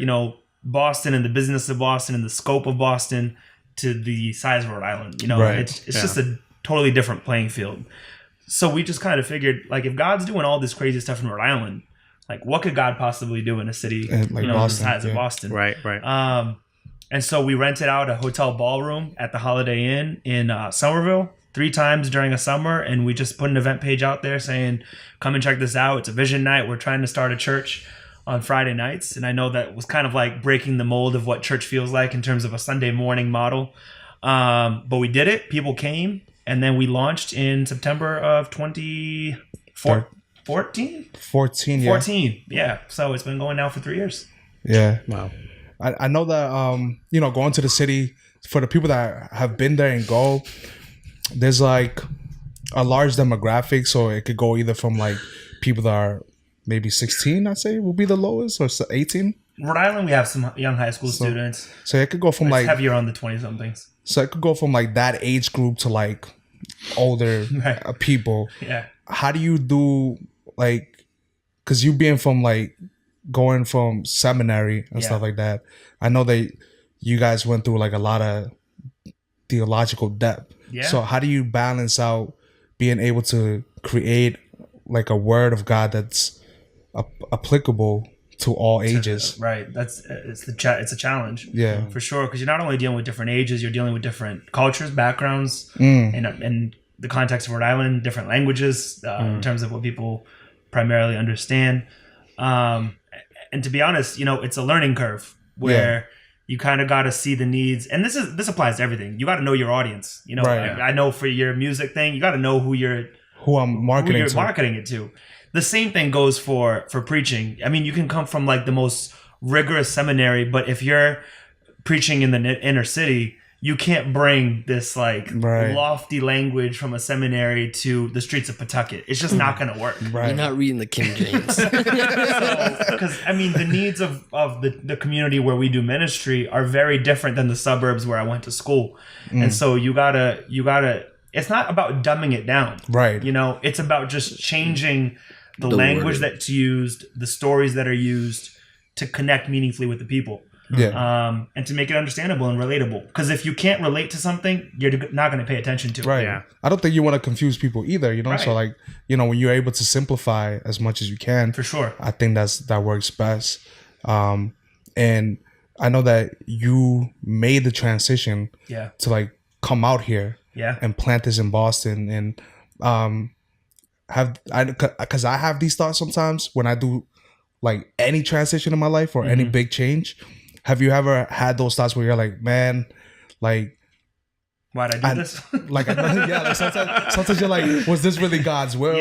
Boston and the business of Boston and the scope of Boston to the size of Rhode Island. Right. It's just a totally different playing field. So we just kind of figured, like, if God's doing all this crazy stuff in Rhode Island, like, what could God possibly do in a city, like Boston, the size of Boston? Right. And so we rented out a hotel ballroom at the Holiday Inn in Somerville 3 times during a summer. And we just put an event page out there saying, come and check this out. It's a vision night. We're trying to start a church on Friday nights. And I know that was kind of like breaking the mold of what church feels like in terms of a Sunday morning model. But we did it. People came. And then we launched in September of 2014. 14, yeah. So it's been going now for 3 years. Yeah. Wow. I know that, going to the city, for the people that have been there and go, there's like a large demographic. So it could go either from like people that are maybe 16, I'd say would be the lowest, or 18. Rhode Island, we have some young high school students. So it could go from like heavier on the 20-somethings. So it could go from like that age group to like older people. Yeah. How do you do like, because you being from like going from seminary and stuff like that, I know that you guys went through like a lot of theological depth. Yeah. So how do you balance out being able to create like a word of God that's applicable to all ages? Right. It's a challenge. Yeah, for sure. Because you're not only dealing with different ages, you're dealing with different cultures, backgrounds, and the context of Rhode Island, different languages in terms of what people primarily understand. And to be honest, it's a learning curve where you kind of got to see the needs. And this applies to everything. You got to know your audience. I know for your music thing, you got to know who I'm marketing it to. the same thing goes for preaching. I mean, you can come from like the most rigorous seminary, but if you're preaching in the inner city, you can't bring this like lofty language from a seminary to the streets of Pawtucket. It's just not going to work. Right. You're not reading the King James. Because I mean, the needs of the community where we do ministry are very different than the suburbs where I went to school, and so you gotta. It's not about dumbing it down, right? You know, it's about just changing the language that's used, the stories that are used to connect meaningfully with the people. Yeah. And to make it understandable and relatable. Because if you can't relate to something, you're not going to pay attention to it. Right. Yeah. I don't think you want to confuse people either, you know? Right. So like, you know, when you're able to simplify as much as you can. For sure. I think that works best. And I know that you made the transition to like come out here and plant this in Boston. And because I have these thoughts sometimes when I do like any transition in my life or any big change. Have you ever had those thoughts where you're like, man, like, why'd I do this? Like sometimes you're like, was this really God's will?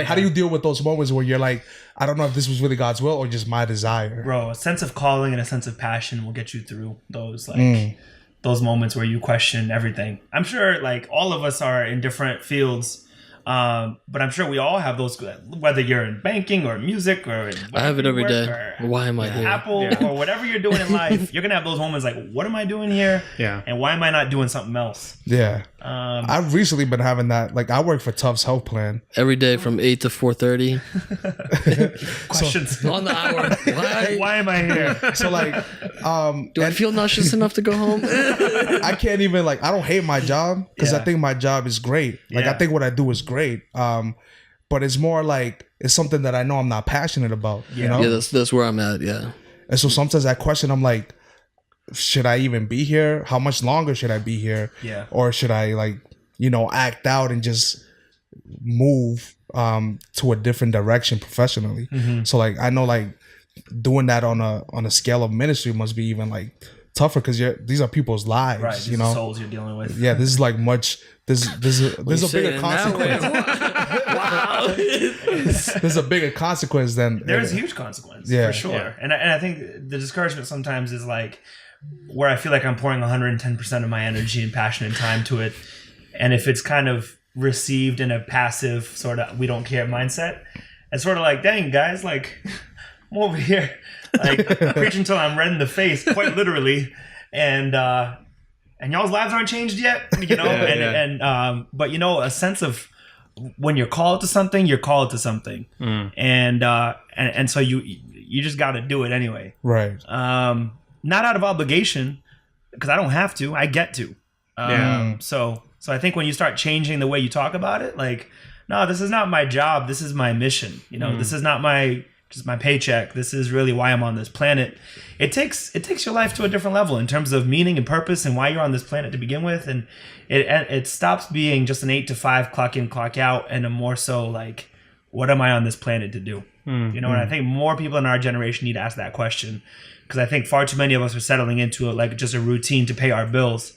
How do you deal with those moments where you're like, I don't know if this was really God's will or just my desire? Bro, a sense of calling and a sense of passion will get you through those those moments where you question everything. I'm sure like all of us are in different fields. But I'm sure we all have those, whether you're in banking or music or I have it every day. Why am I here? Apple or whatever you're doing in life, you're gonna have those moments like, what am I doing here? Yeah. And why am I not doing something else? Yeah. I've recently been having that. Like I work for Tufts Health Plan every day from 8 to 4:30. Questions on the hour. Why am I here? So like, do I feel nauseous enough to go home? I can't even like. I don't hate my job because I think my job is great. Like I think what I do is great. But it's more like it's something that I know I'm not passionate about. You know? Yeah, that's where I'm at. Yeah. And so sometimes I question. I'm like, should I even be here? How much longer should I be here? Yeah. Or should I like, you know, act out and just move to a different direction professionally? So like I know like doing that on a scale of ministry must be even like tougher because these are people's lives, right? These you know, souls you're dealing with. Yeah, this is like much. There's a bigger consequence. Wow. There's a bigger consequence than there's huge consequence for sure. Yeah. And I think the discouragement sometimes is like where I feel like I'm pouring 110% of my energy and passion and time to it, and if it's kind of received in a passive sort of we don't care mindset, it's sort of like, dang guys, like I'm over here like preaching until I'm red in the face, quite literally, and y'all's lives aren't changed yet, you know. But you know, a sense of when you're called to something, you're called to something, and so you just got to do it anyway, right? Not out of obligation, because I don't have to, I get to. So I think when you start changing the way you talk about it, like, no, this is not my job, this is my mission. You know, this is not just my paycheck. This is really why I'm on this planet. It takes your life to a different level in terms of meaning and purpose and why you're on this planet to begin with. And it stops being just an 8 to 5 clock in, clock out, and a more so like, what am I on this planet to do? You know, and I think more people in our generation need to ask that question, because I think far too many of us are settling into like just a routine to pay our bills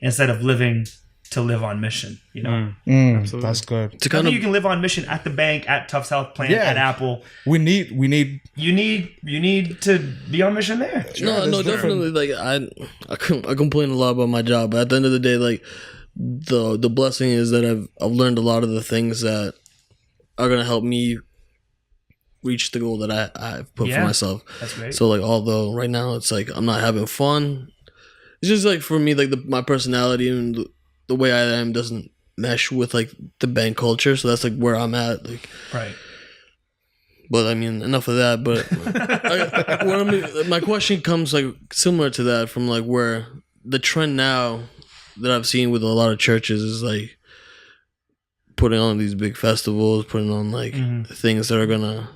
instead of living to live on mission, you know. Absolutely. That's good. I think you can live on mission at the bank, at Tufts Health Plan, at Apple. You need to be on mission there. No, definitely. Like I complain a lot about my job, but at the end of the day, like the blessing is that I've learned a lot of the things that are gonna help me reach the goal that I've put for myself. That's great. So like, although right now it's like I'm not having fun, it's just like for me, like my personality and the way I am doesn't mesh with like the bank culture. So that's like where I'm at. Like, right. But I mean, enough of that. But my question comes like similar to that, from like where the trend now that I've seen with a lot of churches is like putting on these big festivals, putting on like things that are gonna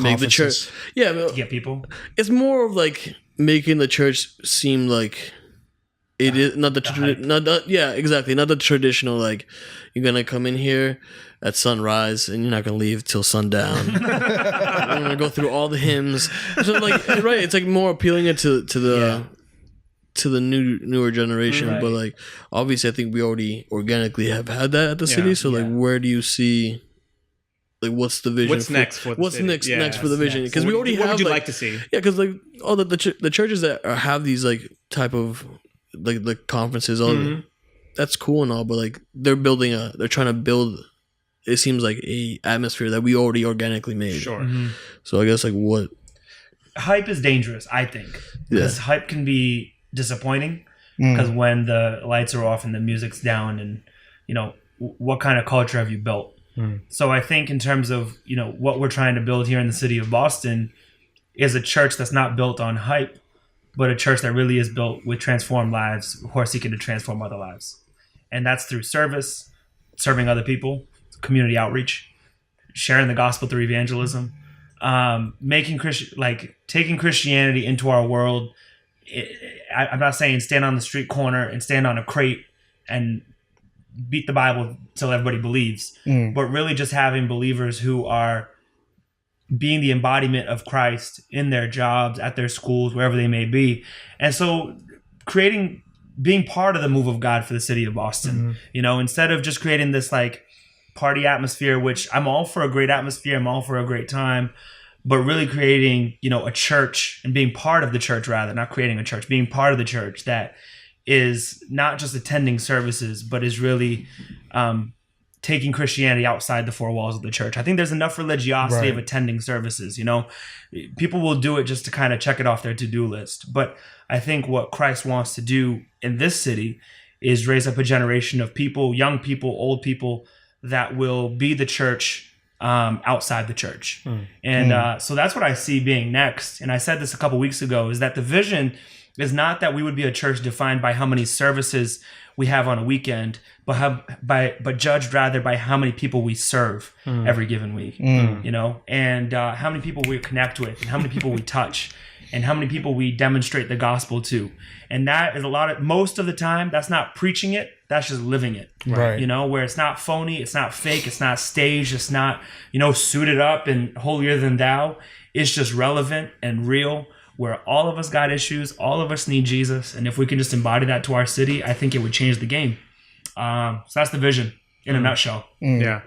make the church. Yeah, get people. It's more of like making the church seem like it is not the traditional like you're gonna come in here at sunrise and you're not gonna leave till sundown. You're gonna go through all the hymns. So like right, it's like more appealing it to the newer generation. Right. But like obviously I think we already organically have had that at the city. So like where do you see like what's the vision? What's next for the what's city? next for the vision? Because we already have. What would you like to see? Yeah, because like all the churches that have these like type of like conferences, all that's cool and all, but like they're trying to build. It seems like a atmosphere that we already organically made. Sure. So I guess like what hype is dangerous, I think, because hype can be disappointing. Because when the lights are off and the music's down, and what kind of culture have you built? So I think in terms of what we're trying to build here in the city of Boston is a church that's not built on hype, but a church that really is built with transformed lives who are seeking to transform other lives, and that's through service, serving other people, community outreach, sharing the gospel through evangelism, taking Christianity into our world. I'm not saying stand on the street corner and stand on a crate and beat the Bible till everybody believes, but really just having believers who are being the embodiment of Christ in their jobs, at their schools, wherever they may be. And so being part of the move of God for the city of Boston, instead of just creating this like party atmosphere, which I'm all for a great atmosphere, I'm all for a great time, but really creating, a church and being part of the church, rather, not creating a church, being part of the church that is not just attending services, but is really taking Christianity outside the four walls of the church. I think there's enough religiosity of attending services. People will do it just to kind of check it off their to-do list. But I think what Christ wants to do in this city is raise up a generation of people, young people, old people, that will be the church outside the church. And so that's what I see being next. And I said this a couple weeks ago, is that the vision is not that we would be a church defined by how many services we have on a weekend, but judged rather by how many people we serve every given week, and how many people we connect with, and how many people we touch, and how many people we demonstrate the gospel to. And that is most of the time, that's not preaching it, that's just living it. Right. Where it's not phony, it's not fake, it's not staged, it's not, suited up and holier than thou. It's just relevant and real, where all of us got issues, all of us need Jesus. And if we can just embody that to our city, I think it would change the game. So that's the vision in a nutshell. Yeah.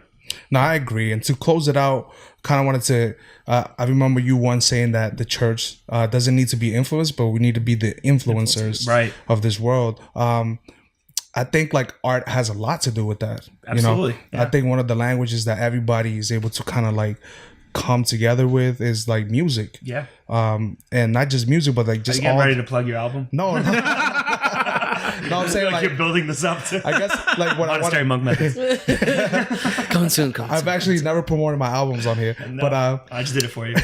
No, I agree. And to close it out, kind of wanted to, I remember you once saying that the church doesn't need to be influenced, but we need to be the influencers of this world. I think like art has a lot to do with that. Absolutely. I think one of the languages that everybody is able to kind of like come together with is like music. Yeah. And not just music, but like just Are you getting ready to plug your album? No, I'm saying like you're building this up to. I guess like what Monastery Monk Methods. Come soon. I've actually never promoted my albums on here, but I just did it for you.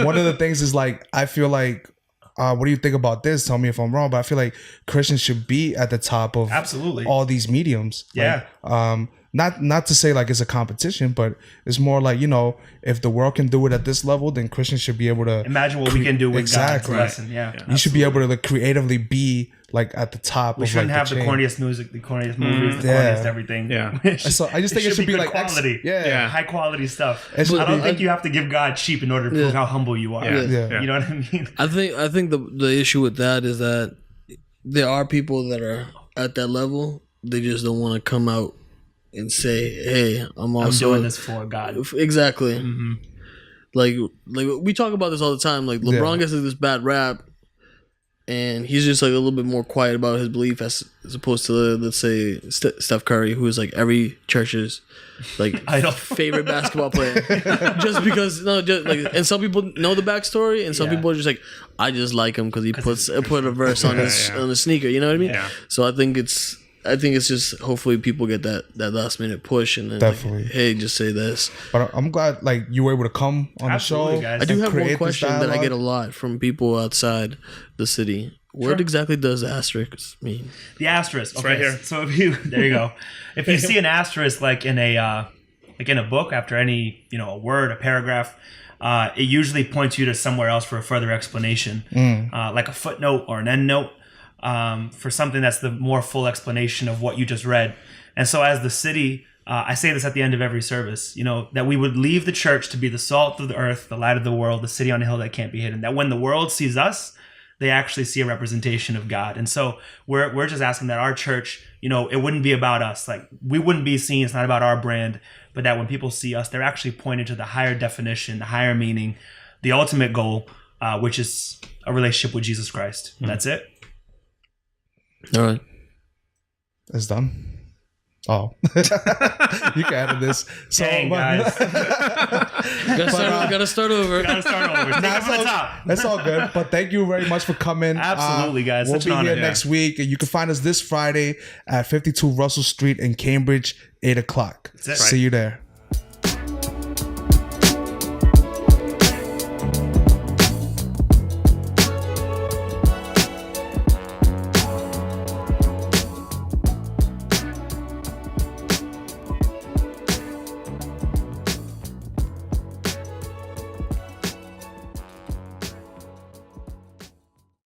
One of the things is like I feel like what do you think about this? Tell me if I'm wrong, but I feel like Christians should be at the top of all these mediums. Yeah. Like, not to say like it's a competition, but it's more like, if the world can do it at this level, then Christians should be able to imagine what we can do with God's lesson. Yeah. You should be able to like, creatively be like at the top. We shouldn't have the corniest music, the corniest movies, the corniest everything. Yeah. So I just think it should be like quality. Yeah. High quality stuff. I don't think you have to give God cheap in order to prove how humble you are. Yeah. You know what I mean? I think the issue with that is that there are people that are at that level. They just don't want to come out and say, "Hey, I'm doing this for God." Exactly. Like we talk about this all the time. Like LeBron gets this bad rap, and he's just like a little bit more quiet about his belief as opposed to let's say Steph Curry, who is like every church's like favorite basketball player, just because and some people know the backstory, and some people are just like, I just like him because he put a verse on his sneaker. You know what I mean? Yeah. So I think it's just hopefully people get that last minute push and then definitely like, hey, just say this. But I'm glad like you were able to come on the show. Guys. I do have one question that I get a lot from people outside the city. What exactly does asterisk mean? The asterisk, it's right here. So there you go. If you see an asterisk like in a book after any a word, a paragraph, it usually points you to somewhere else for a further explanation, like a footnote or an endnote. For something that's the more full explanation of what you just read. And so as the city, I say this at the end of every service, that we would leave the church to be the salt of the earth, the light of the world, the city on a hill that can't be hidden. That when the world sees us, they actually see a representation of God. And so we're just asking that our church, it wouldn't be about us. Like we wouldn't be seen. It's not about our brand, but that when people see us, they're actually pointed to the higher definition, the higher meaning, the ultimate goal, which is a relationship with Jesus Christ. That's it. All right. It's done. Oh, you can edit this. So, Dang, guys. Gotta start over. Gotta start over. Take it from the top. That's all good. But thank you very much for coming. Absolutely, guys. We'll Such an be honor. here next week. And you can find us this Friday at 52 Russell Street in Cambridge, 8 o'clock. That's it. See you there.